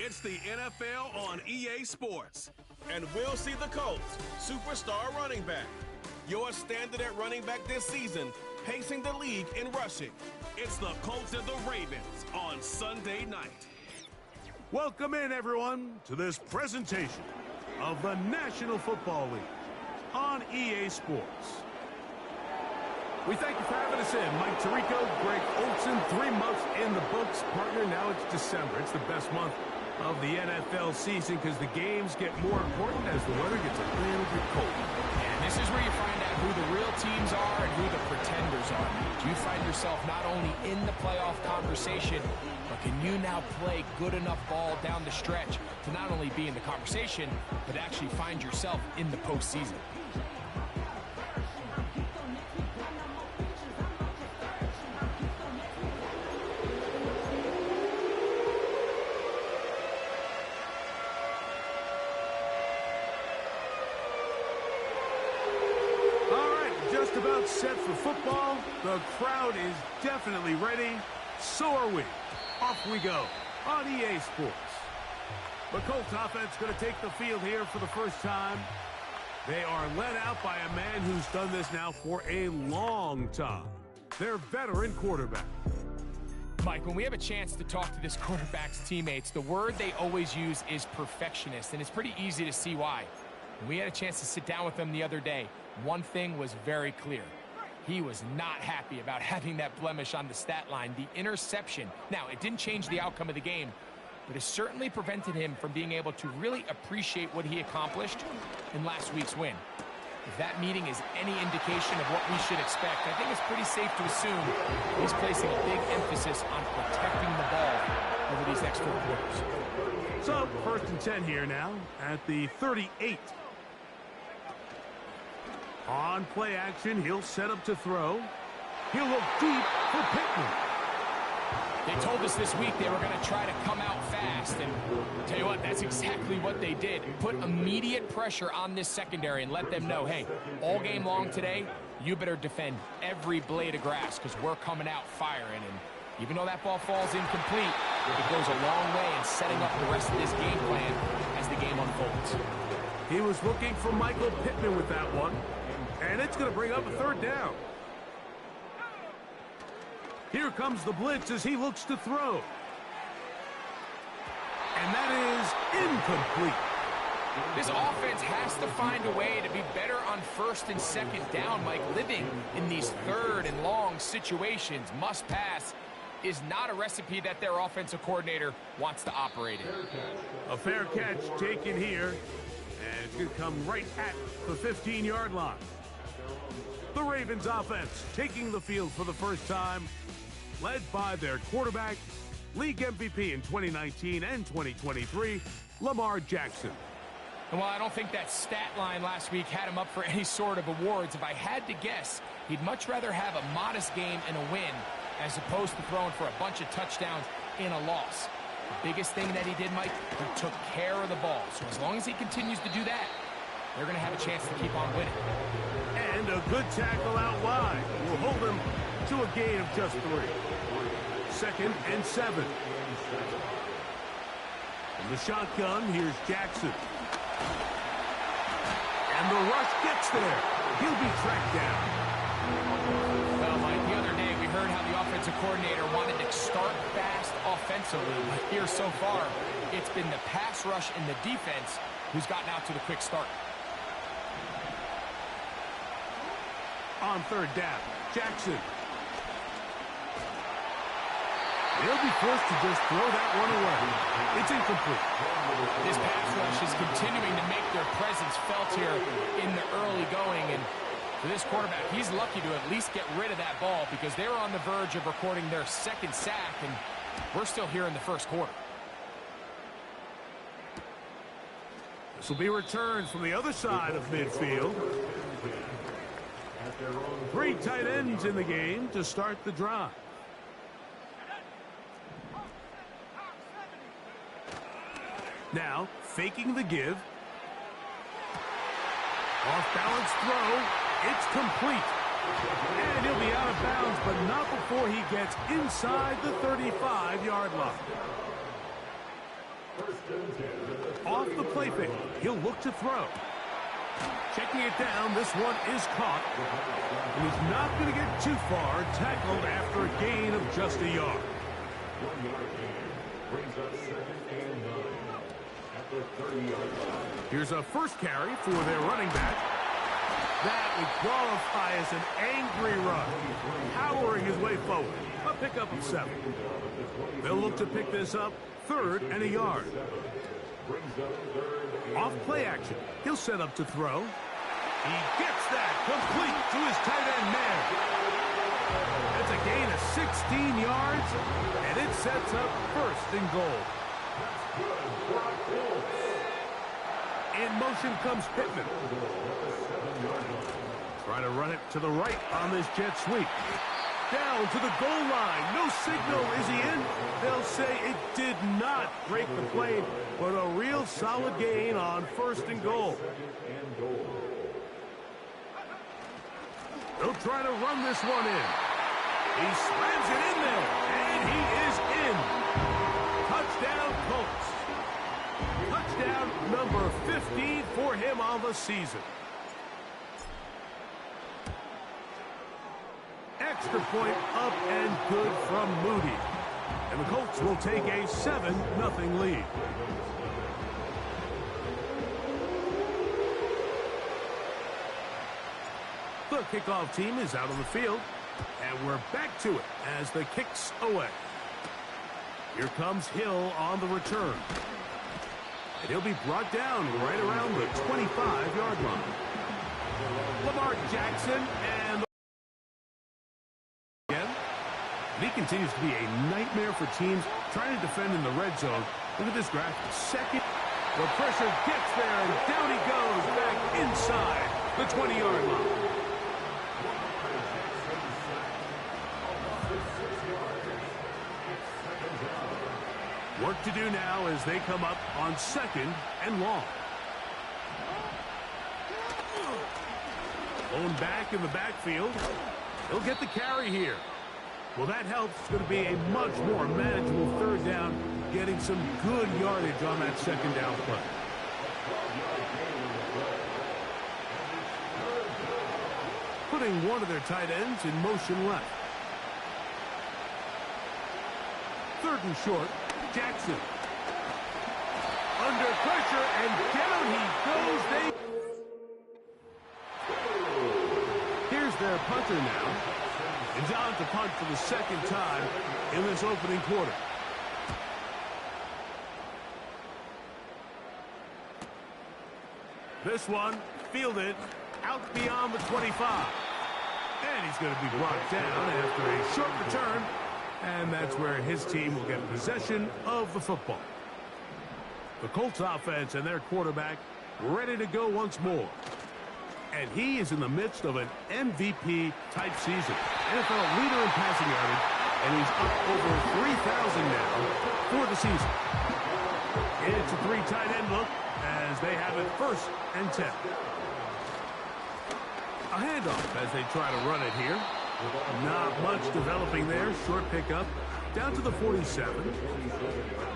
It's the NFL on EA Sports. And we'll see the Colts' superstar running back. Your standard at running back this season, pacing the league in rushing. It's the Colts and the Ravens on Sunday night. Welcome in, everyone, to this presentation of the National Football League on EA Sports. We thank you for having us in. Mike Tirico, Greg Olson, 3 months in the books. Partner, now it's December. It's the best month of the NFL season because the games get more important as the weather gets a little bit colder. And this is where you find out who the real teams are and who the pretenders are. Do you find yourself not only in the playoff conversation, but can you now play good enough ball down the stretch to not only be in the conversation, but actually find yourself in the postseason? About set for football. The crowd is definitely ready. So are we. Off we go on EA Sports. The Colts offense going to take the field here for the first time. They are led out by a man who's done this now for a long time. Their veteran quarterback. Mike, when we have a chance to talk to this quarterback's teammates, the word they always use is perfectionist, and it's pretty easy to see why. When we had a chance to sit down with them the other day, one thing was very clear. He was not happy about having that blemish on the stat line, the interception. Now, it didn't change the outcome of the game, but it certainly prevented him from being able to really appreciate what he accomplished in last week's win. If that meeting is any indication of what we should expect, I think it's pretty safe to assume he's placing a big emphasis on protecting the ball over these next 4 quarters. So, 1st and 10 here now at the 38. On play action, he'll set up to throw. He'll look deep for Pittman. They told us this week they were going to try to come out fast, and I'll tell you what, that's exactly what they did. Put immediate pressure on this secondary and let them know, hey, all game long today, you better defend every blade of grass because we're coming out firing. And even though that ball falls incomplete, it goes a long way in setting up the rest of this game plan as the game unfolds. He was looking for Michael Pittman with that one. And it's going to bring up a 3rd down. Here comes the blitz as he looks to throw. And that is incomplete. This offense has to find a way to be better on 1st and 2nd down, Mike. Living in these 3rd and long situations, must pass, is not a recipe that their offensive coordinator wants to operate in. A fair catch taken here. And it's going to come right at the 15-yard line. The Ravens offense taking the field for the first time, led by their quarterback, league MVP in 2019 and 2023, Lamar Jackson. And while I don't think that stat line last week had him up for any sort of awards, if I had to guess, he'd much rather have a modest game and a win as opposed to throwing for a bunch of touchdowns in a loss. The biggest thing that he did, Mike, he took care of the ball. So as long as he continues to do that, they're going to have a chance to keep on winning. And a good tackle out wide will hold him to a gain of just 3. 2nd and 7. From the shotgun, here's Jackson. And the rush gets there. He'll be tracked down. Well, Mike, the other day we heard how the offensive coordinator wanted to start fast offensively. But here so far, it's been the pass rush and the defense who's gotten out to the quick start. On 3rd down, Jackson. He'll be forced to just throw that one away. It's incomplete. This pass rush is continuing to make their presence felt here in the early going. And for this quarterback, he's lucky to at least get rid of that ball because they were on the verge of recording their 2nd sack, and we're still here in the 1st quarter. This will be returned from the other side of midfield. 3 tight ends in the game to start the drive. Now, faking the give. Off-balance throw. It's complete. And he'll be out of bounds, but not before he gets inside the 35-yard line. Off the play fake, he'll look to throw. Checking it down, this one is caught. And he's not going to get too far, tackled after a gain of just a yard. 1 yard gain brings up 2nd and 9 at the 30-yard line. Here's a first carry for their running back. That would qualify as an angry run, powering his way forward. A pickup of 7. They'll look to pick this up, 3rd and a yard. Off play action, he'll set up to throw. He gets that complete to his tight end man. That's a gain of 16 yards, and it sets up 1st and goal. In motion comes Pittman. Try to run it to the right on this jet sweep. Down to the goal line. No signal. Is he in? They'll say it did not break the plane, but a real solid gain on 1st and goal. They'll try to run this one in. He slams it in there, and he is in. Touchdown, Colts. Touchdown number 15 for him on the season. Extra point up and good from Moody. And the Colts will take a 7-0 lead. The kickoff team is out on the field. And we're back to it as the kick's away. Here comes Hill on the return. And he'll be brought down right around the 25-yard line. Lamar Jackson and he continues to be a nightmare for teams trying to defend in the red zone. Look at this graphic. 2nd. The pressure gets there, and down he goes back inside the 20-yard line. Work to do now as they come up on 2nd and long. Thrown back in the backfield. He'll get the carry here. Well, that helps. It's going to be a much more manageable 3rd down, getting some good yardage on that 2nd down play. Putting one of their tight ends in motion left. 3rd and short, Jackson. Under pressure, and down he goes. Here's their punter now. And down to punt for the 2nd time in this opening quarter. This one fielded out beyond the 25. And he's going to be brought down after a short return. And that's where his team will get possession of the football. The Colts offense and their quarterback ready to go once more. And he is in the midst of an MVP-type season. NFL leader in passing yardage, and he's up over 3,000 now for the season. It's a 3 tight end look as they have it 1st and 10. A handoff as they try to run it here. Not much developing there. Short pickup down to the 47.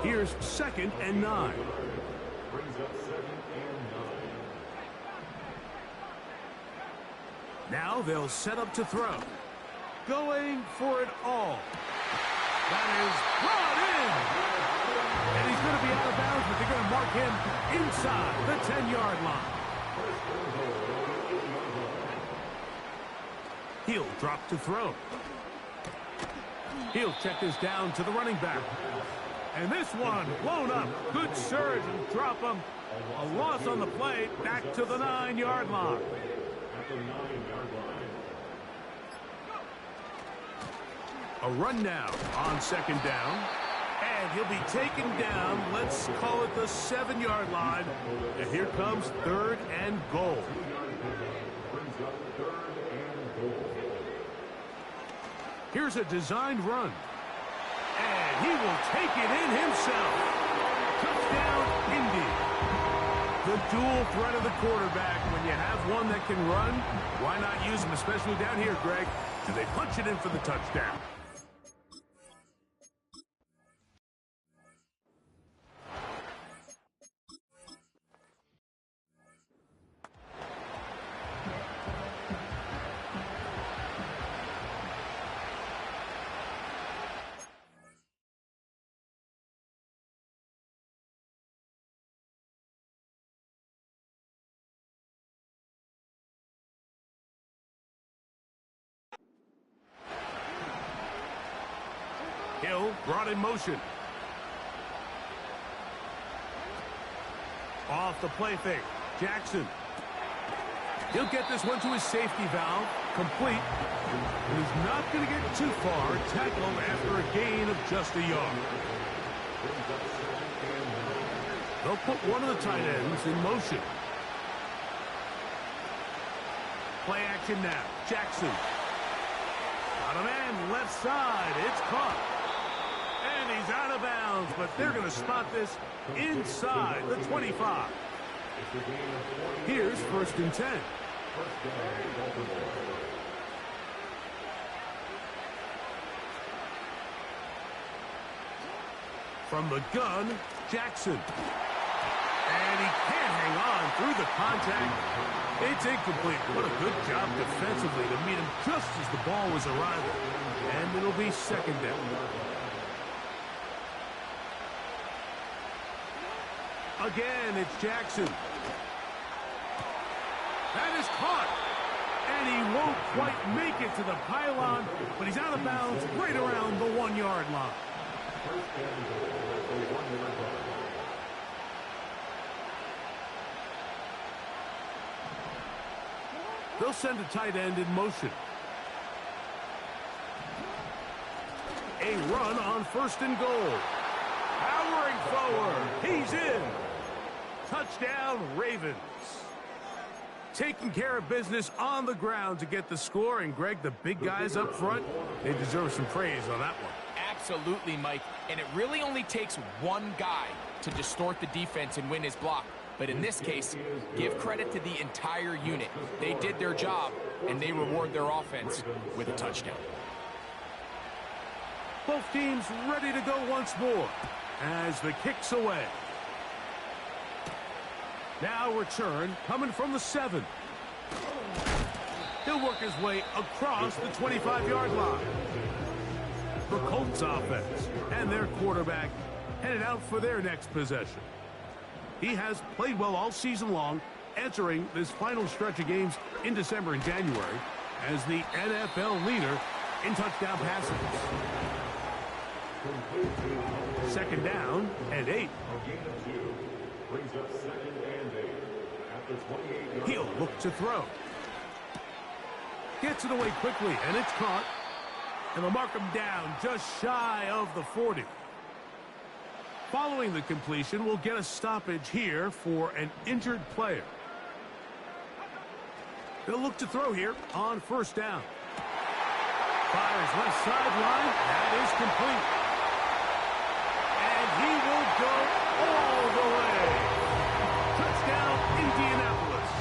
Here's 2nd and 9. Now they'll set up to throw. Going for it all. That is brought in. And he's going to be out of bounds, but they're going to mark him inside the 10-yard line. He'll drop to throw. He'll check this down to the running back. And this one blown up. Good surge and drop him. A loss on the play. Back to the 9-yard line. The 9-yard line. A run now on 2nd down. And he'll be taken down. Let's call it the 7-yard line. And here comes 3rd and goal. Here's a designed run. And he will take it in himself. Touchdown, Indy. The dual threat of the quarterback. When you have one that can run, why not use him, especially down here, Greg? And they punch it in for the touchdown. Hill brought in motion. Off the play fake. Jackson. He'll get this one to his safety valve. Complete. He's not going to get too far. Tackled after a gain of just a yard. They'll put one of the tight ends in motion. Play action now. Jackson. Got a man left side. It's caught. And he's out of bounds, but they're going to spot this inside the 25. Here's 1st and 10. From the gun, Jackson. And he can't hang on through the contact. It's incomplete. What a good job defensively to meet him just as the ball was arriving. And it'll be 2nd down. Again, it's Jackson. That is caught. And he won't quite make it to the pylon, but he's out of bounds right around the 1-yard line. They'll send a tight end in motion. A run on 1st and goal. Powering forward. He's in. Touchdown, Ravens. Taking care of business on the ground to get the score. And, Greg, the big guys up front, they deserve some praise on that one. Absolutely, Mike. And it really only takes one guy to distort the defense and win his block. But in this case, give credit to the entire unit. They did their job, and they reward their offense with a touchdown. Both teams ready to go once more as the kick's away. Now return coming from the 7. He'll work his way across the 25-yard line. The Colts offense and their quarterback headed out for their next possession. He has played well all season long, entering this final stretch of games in December and January as the NFL leader in touchdown passes. 2nd down and 8. Brings up 2nd and 8 at the 28-yard. He'll look to throw. Gets it away quickly, and it's caught. And they'll mark him down just shy of the 40. Following the completion, we'll get a stoppage here for an injured player. They'll look to throw here on 1st down. Fires left sideline. That is complete. And he will go all the way. Touchdown, Indianapolis.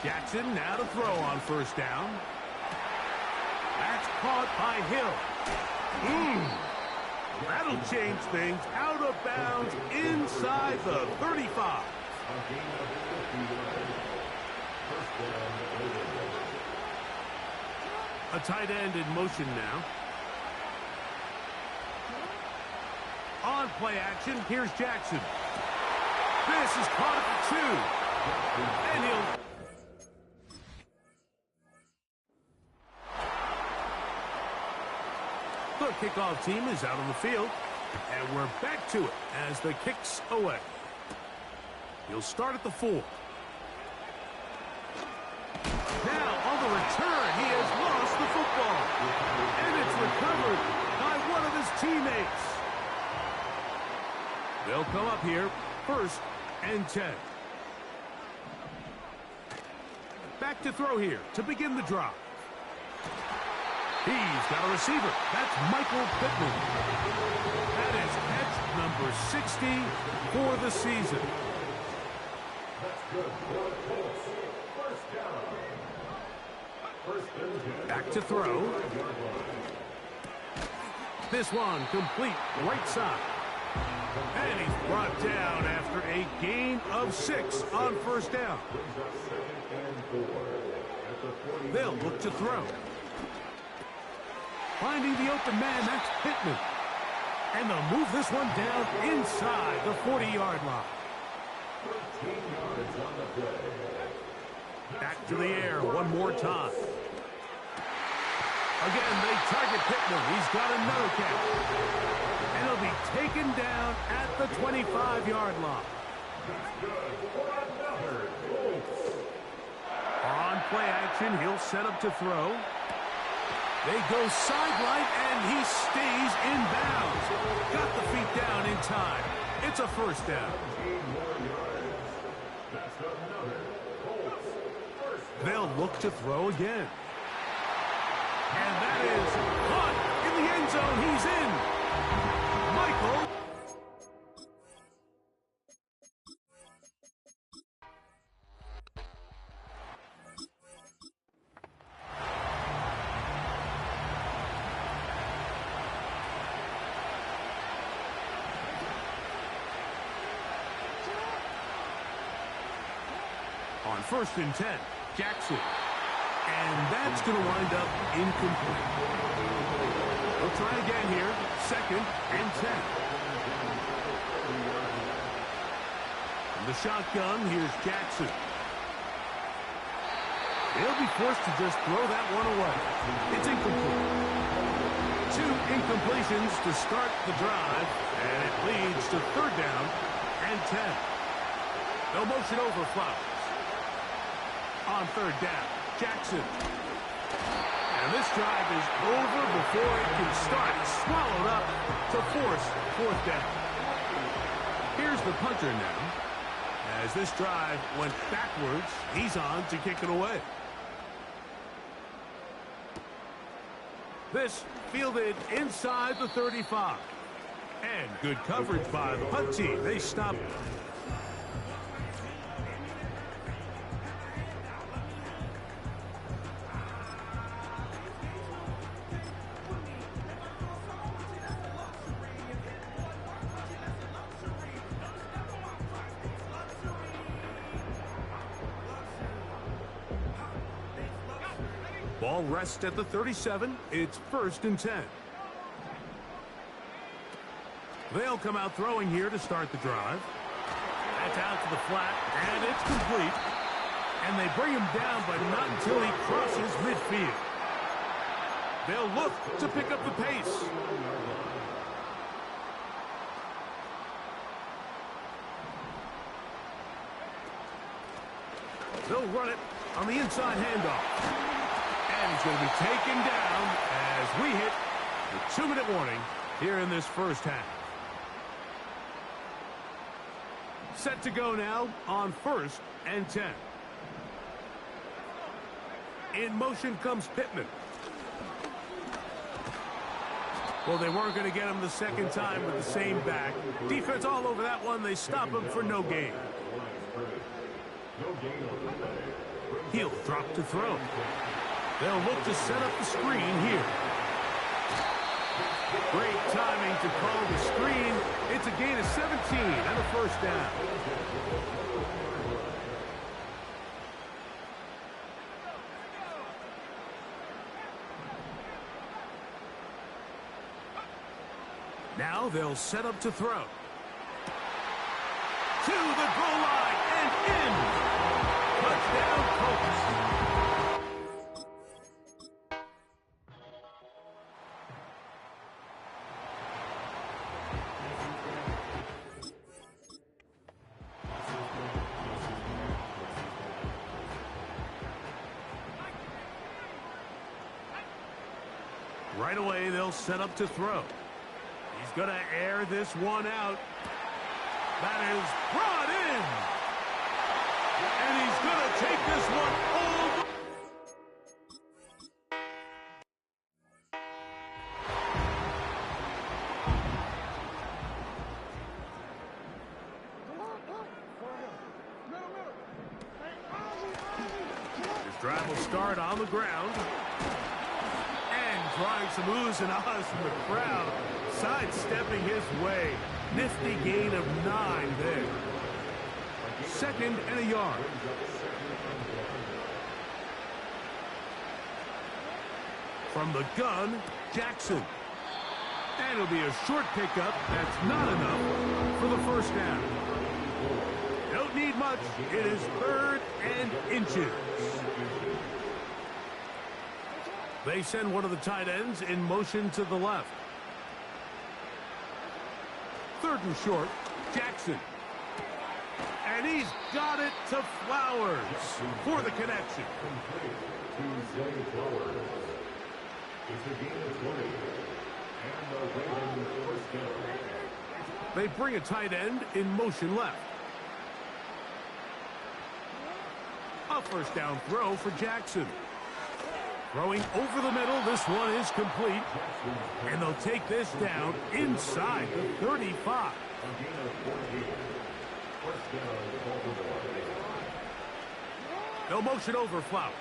Jackson now to throw on 1st down. That's caught by Hill. That'll change things. Out of bounds inside the 35. A tight end in motion now. On play action, here's Jackson. This is caught at the 2. And he'll... The kickoff team is out on the field, and we're back to it as the kick's away. He'll start at the 4. Now, on the return, he has lost the football, and it's recovered by one of his teammates. They'll come up here, 1st and 10. Back to throw here to begin the drive. He's got a receiver. That's Michael Pittman. That is catch number 60 for the season. That's good for the Colts. 1st down. Back to throw. This one complete right side. And he's brought down after a gain of 6 on 1st down. Brings up 2nd and 4. They'll look to throw. Finding the open man, that's Pittman. And they'll move this one down inside the 40-yard line. Back to the air one more time. Again, they target Pittman. He's got another catch. And he'll be taken down at the 25-yard line. On play action, he'll set up to throw. They go sideline, and he stays in bounds. Got the feet down in time. It's a first down. They'll look to throw again. And that is caught in the end zone. He's in. Michael. On 1st and 10, Jackson. And that's going to wind up incomplete. We'll try again here. 2nd and 10. From the shotgun, here's Jackson. He'll be forced to just throw that one away. It's incomplete. 2 incompletions to start the drive, and it leads to 3rd down and 10. They'll motion over Flowers. On 3rd down, Jackson. And this drive is over before it can start. Swallowed up to force 4th down. Here's the punter now. As this drive went backwards, he's on to kick it away. This fielded inside the 35. And good coverage by the punt team. They stop it. Ball rests at the 37. It's 1st and 10. They'll come out throwing here to start the drive. That's out to the flat, and it's complete. And they bring him down, but not until he crosses midfield. They'll look to pick up the pace. They'll run it on the inside handoff. And he's going to be taken down as we hit the 2-minute warning here in this first half. Set to go now on 1st and 10. In motion comes Pittman. Well, they weren't going to get him the second time with the same back. Defense all over that one. They stop him for no gain. He'll drop to throw. They'll look to set up the screen here. Great timing to call the screen. It's a gain of 17 and a 1st down. Now they'll set up to throw. To the goal line and in. Touchdown, Colts. Right away, they'll set up to throw. He's going to air this one out. That is brought in. And he's going to take this one all. His drive will start on the ground. Drawing some oohs and ahs from the crowd, sidestepping his way. Nifty gain of 9 there. 2nd and a yard. From the gun, Jackson. And it'll be a short pickup. That's not enough for the first down. Don't need much. It is 3rd and inches. They send one of the tight ends in motion to the left. 3rd and short, Jackson. And he's got it to Flowers for the connection. It's a gain of 20. And the Ravens first down. They bring a tight end in motion left. A first down throw for Jackson. Throwing over the middle, this one is complete. And they'll take this down inside the 35. A gain of 14. First down, Baltimore. No motion over Flowers.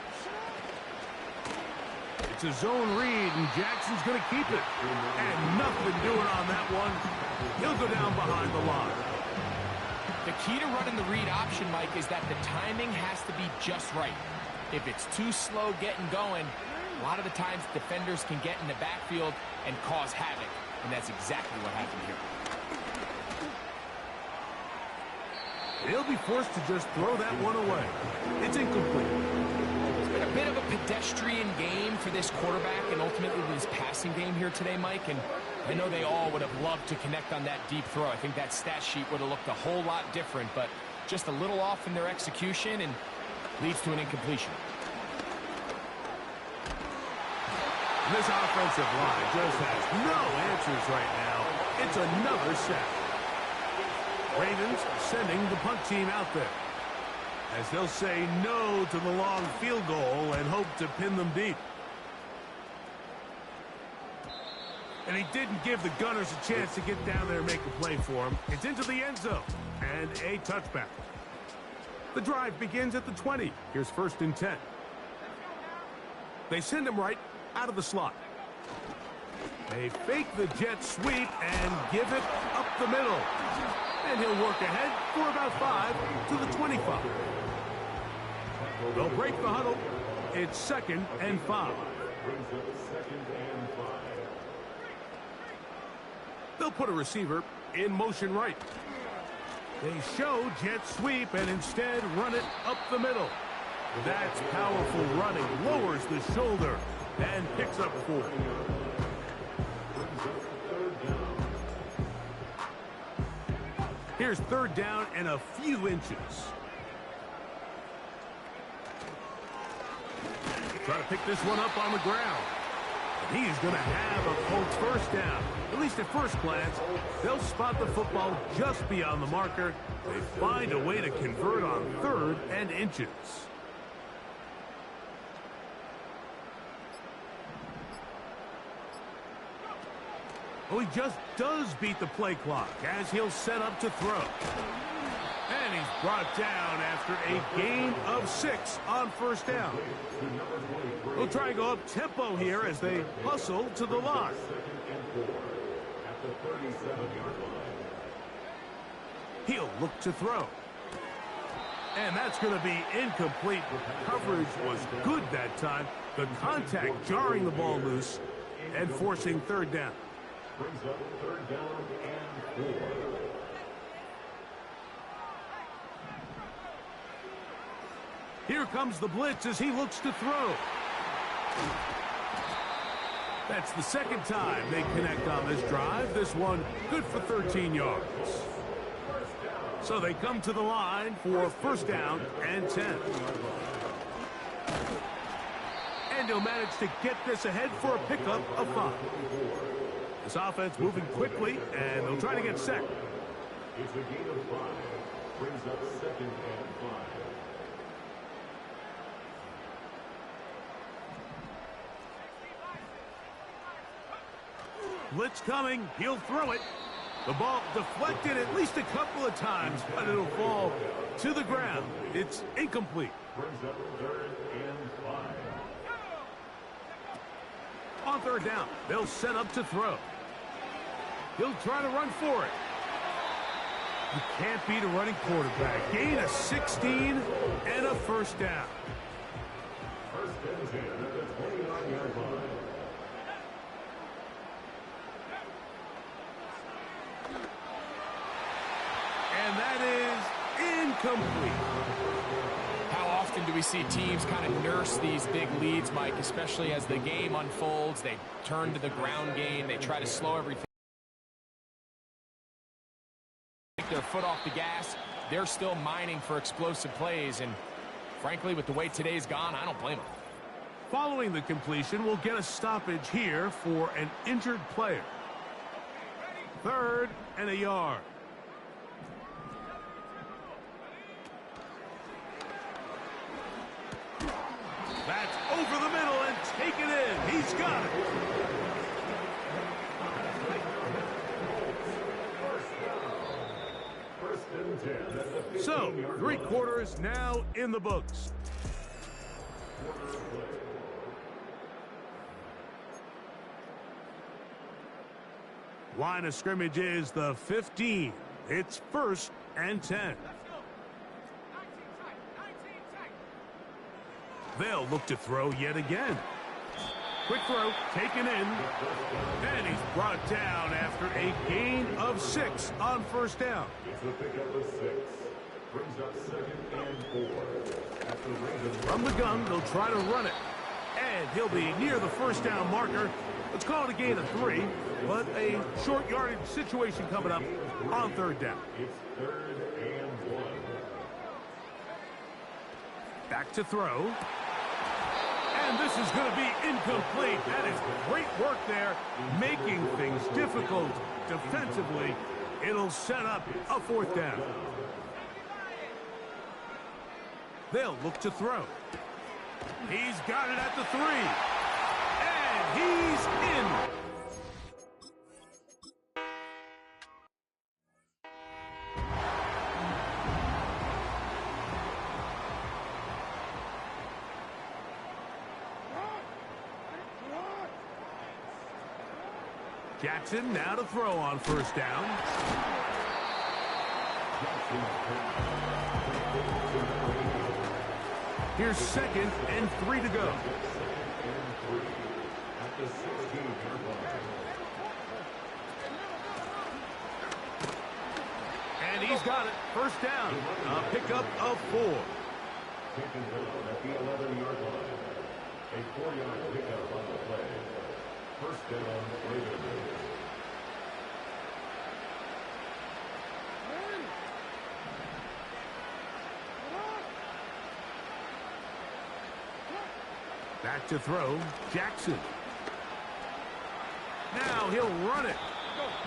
It's a zone read, and Jackson's going to keep it. And nothing doing on that one. He'll go down behind the line. The key to running the read option, Mike, is that the timing has to be just right. If it's too slow getting going, a lot of the times defenders can get in the backfield and cause havoc. And that's exactly what happened here. He'll be forced to just throw that one away. It's incomplete. It's been a bit of a pedestrian game for this quarterback and ultimately this passing game here today, Mike. And I know they all would have loved to connect on that deep throw. I think that stat sheet would have looked a whole lot different, but just a little off in their execution and leads to an incompletion. This offensive line just has no answers right now. It's another sack. Ravens sending the punt team out there, as they'll say no to the long field goal and hope to pin them deep. And he didn't give the Gunners a chance to get down there and make a play for him. It's into the end zone and a touchback. The drive begins at the 20. Here's 1st and 10. They send him right out of the slot. They fake the jet sweep and give it up the middle. And he'll work ahead for about 5 to the 25. They'll break the huddle. It's 2nd and 5. They'll put a receiver in motion right. They show jet sweep and instead run it up the middle. That's powerful running. Lowers the shoulder and picks up 4. Here's 3rd down and a few inches. Try to pick this one up on the ground. And he's going to have a Colts first down. At least at first glance, they'll spot the football just beyond the marker. They find a way to convert on 3rd and inches. Oh, he just does beat the play clock as he'll set up to throw. And he's brought down after a gain of 6 on 1st down. They'll try and go up tempo here as they hustle to the line. He'll look to throw. And that's going to be incomplete. Coverage was good that time. The contact jarring the ball loose and forcing 3rd down. Brings up 3rd down and 4. Here comes the blitz as he looks to throw. That's the 2nd time they connect on this drive. This one good for 13 yards. So they come to the line for 1st down and 10. And he'll manage to get this ahead for a pickup of 5. This offense moving quickly, and they'll try to get set. It's a gain of 5. Brings up 2nd and 5. Blitz coming. He'll throw it. The ball deflected at least a couple of times, but it'll fall to the ground. It's incomplete. Brings up 3rd and 5. On 3rd down, they'll set up to throw. He'll try to run for it. You can't beat a running quarterback. Gain of 16 and a 1st down. 1st and 10 at the 29-yard line. incomplete. How often do we see teams kind of nurse these big leads, Mike, especially as the game unfolds? They turn to the ground game. They try to slow everything. Take their foot off the gas. They're still mining for explosive plays, and frankly, with the way today's gone, I don't blame them. Following the completion, we'll get a stoppage here for an injured player. 3rd and a yard. That's over the middle and taken in. He's got it. So, 3 quarters now in the books. Line of scrimmage is the 15. It's 1st and 10. They'll look to throw yet again. Quick throw, taken in. And he's brought down after a gain of 6 on 1st down. It's a pickup of 6. Brings up 2nd and 4. From the gun, they'll try to run it. And he'll be near the 1st down marker. Let's call it a gain of 3, but a short yardage situation coming up on 3rd down. It's 3rd and 1. Back to throw. And this is going to be incomplete. That is great work there, making things difficult defensively. It'll set up a 4th down. They'll look to throw. He's got it at the 3. And he's in. Jackson now to throw on 1st down. Here's 2nd and 3 to go. And he's got it. 1st down. A pickup of 4. Taken down at the 11-yard line. A 4-yard pickup on the play. 1st down, Ravens. Back to throw, Jackson. Now he'll run it.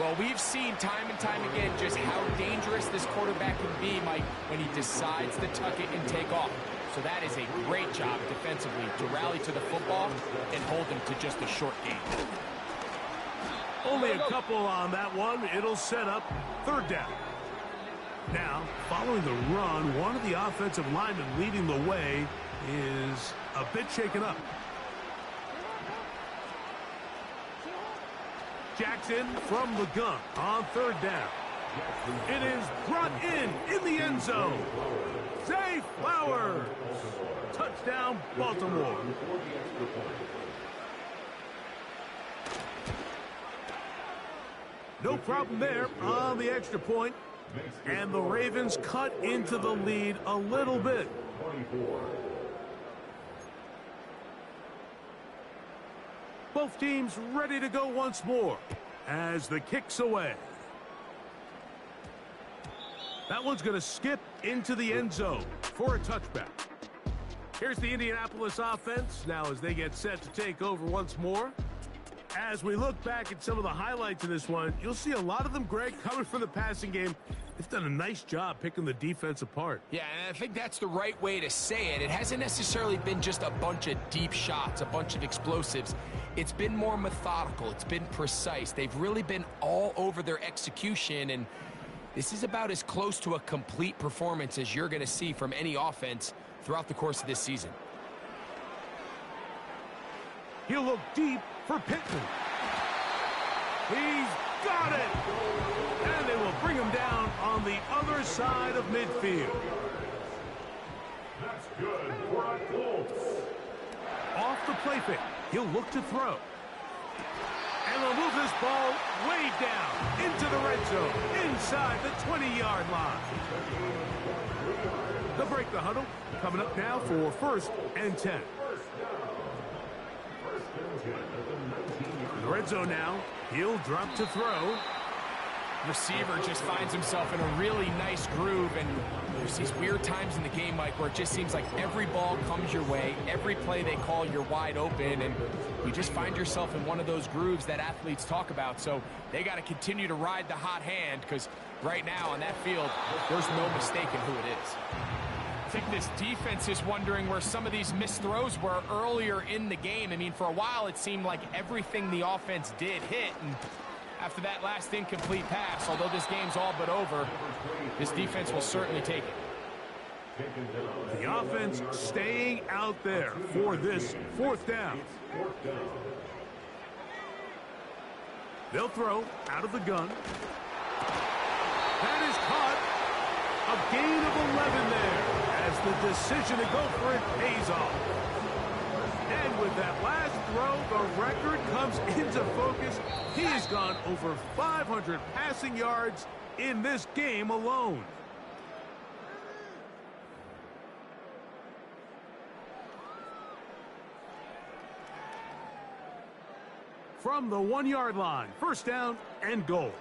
Well, we've seen time and time again just how dangerous this quarterback can be, Mike, when he decides to tuck it and take off. So that is a great job defensively to rally to the football and hold him to just a short gain. Only a couple on that one. It'll set up 3rd down. Now, following the run, one of the offensive linemen leading the way is a bit shaken up. Jackson from the gun on 3rd down. It is brought in the end zone. Zay Flowers. Touchdown, Baltimore. No problem there on the extra point. And the Ravens cut into the lead a little bit. Both teams ready to go once more as the kick's away. That one's going to skip into the end zone for a touchback. Here's the Indianapolis offense now as they get set to take over once more. As we look back at some of the highlights of this one, you'll see a lot of them, Greg, coming from the passing game. They've done a nice job picking the defense apart. Yeah, and I think that's the right way to say it. It hasn't necessarily been just a bunch of deep shots, a bunch of explosives. It's been more methodical. It's been precise. They've really been all over their execution, and this is about as close to a complete performance as you're going to see from any offense throughout the course of this season. He'll look deep for Pittman. He's got it! And they will bring him down on the other side of midfield. That's good for a Colts. Off the play fake, he'll look to throw. And they'll move this ball way down into the red zone, inside the 20-yard line. the huddle. Coming up now for 1st and 10. In the red zone now. He'll drop to throw. Receiver just finds himself in a really nice groove, and there's these weird times in the game, Mike, where it just seems like every ball comes your way, every play they call, you're wide open, and you just find yourself in one of those grooves that athletes talk about. So they got to continue to ride the hot hand, because right now on that field, there's no mistaking who it is. I think this defense is wondering where some of these missed throws were earlier in the game. I mean, for a while, it seemed like everything the offense did hit, and after that last incomplete pass, although this game's all but over, this defense will certainly take it. The offense staying out there for this 4th down. They'll throw out of the gun. That is caught. A gain of 11 there as the decision to go for it pays off. And with that last throw, the record comes into focus. He has gone over 500 passing yards in this game alone. From the 1-yard line, 1st down and goal.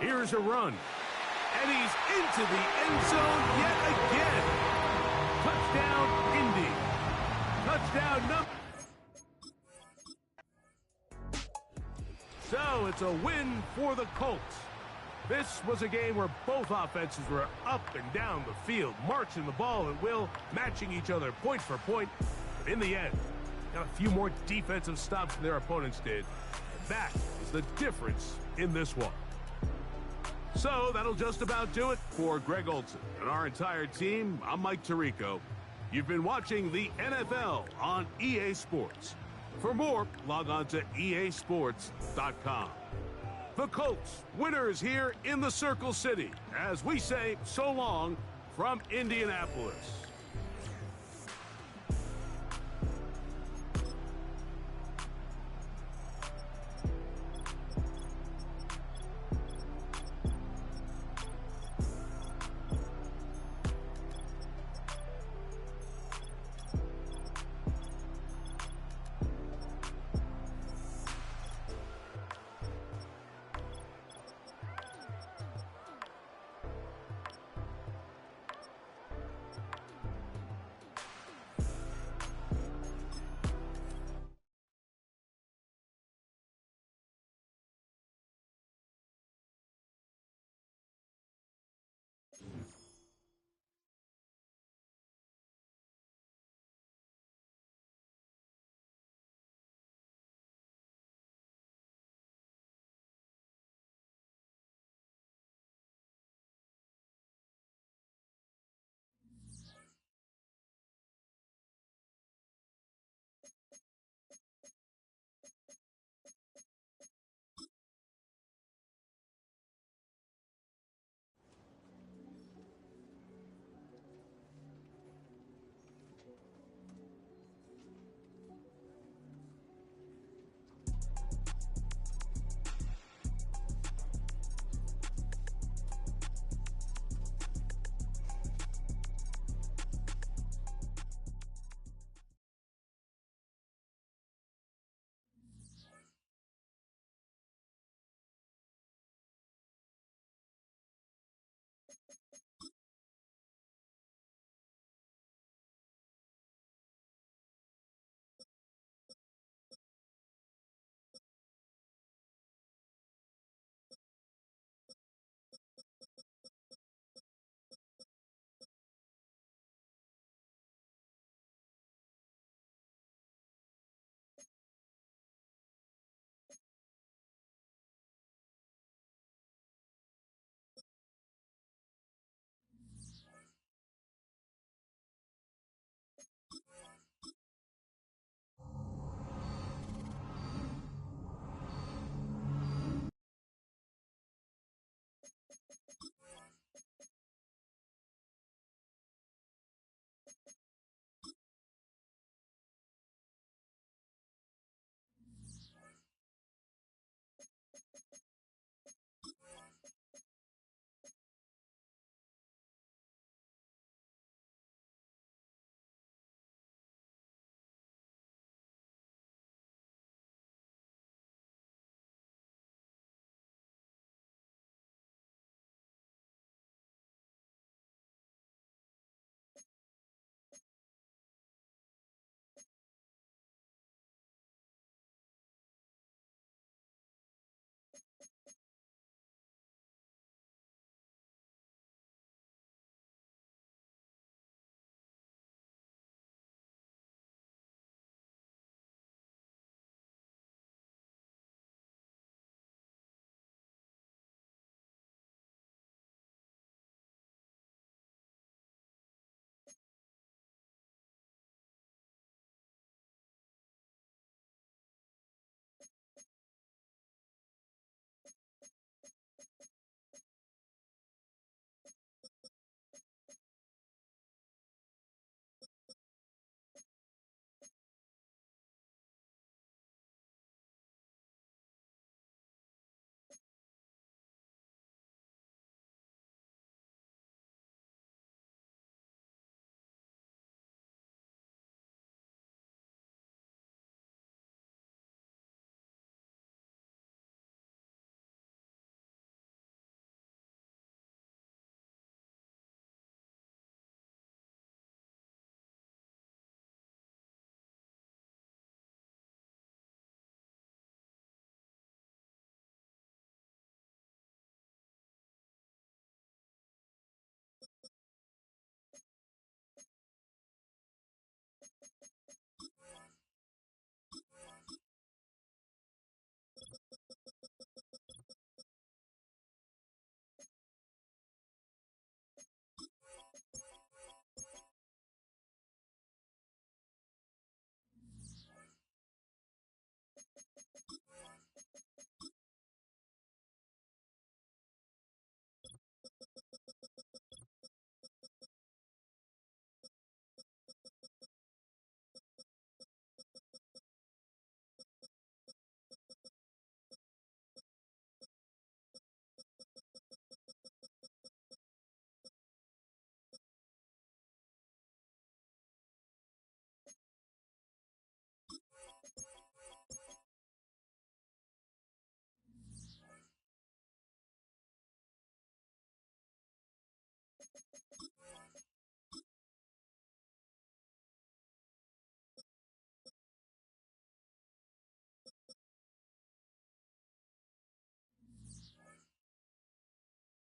Here's a run. And he's into the end zone yet again. Touchdown, Indy. Touchdown number. So it's a win for the Colts. This was a game where both offenses were up and down the field, marching the ball at will, matching each other point for point. But in the end, got a few more defensive stops than their opponents did. And that is the difference in this one. So that'll just about do it for Greg Olson and our entire team. I'm Mike Tirico. You've been watching the NFL on EA Sports. For more, log on to easports.com. The Colts, winners here in the Circle City, as we say so long from Indianapolis.